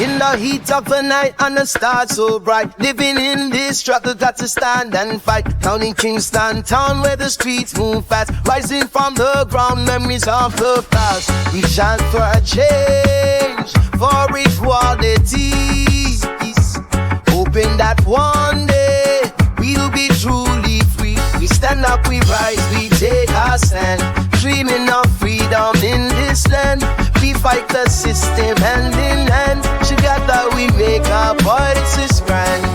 In the heat of the night and the stars so bright, living in this struggle, got to stand and fight. Down in Kingston town where the streets move fast, rising from the ground, memories of the past. We chant for a change, for equality, hoping that one day we'll be truly free. We stand up, we rise, we take our stand, dreaming of freedom in this land. We fight the system hand in hand, together we make our voices grand.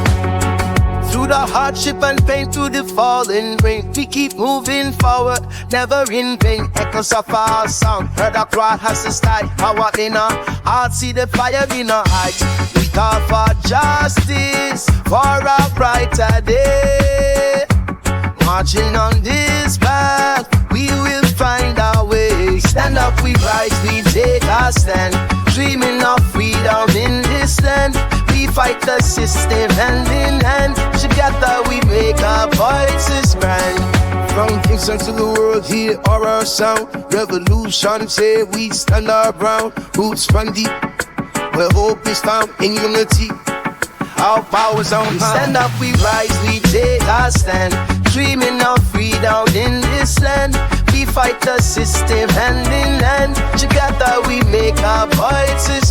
Through the hardship and pain, through the falling rain, we keep moving forward, never in vain. Echoes of our sound, heard our crowd has to start. Power in our hearts, see the fire in our eyes. We call for justice, for a brighter day. Marching on this path, we will find our way. Stand up, we rise, we take our stand, dreaming of freedom in this land. We fight the system hand in hand, together we make our voices grand. From Kingston to the world, hear our sound. Revolution, say we stand our ground. Roots run deep, where hope is found in unity. Our powers on high. We stand up, we rise, we take our stand, dreaming of freedom in this land. We fight the system hand in hand, together we make our voices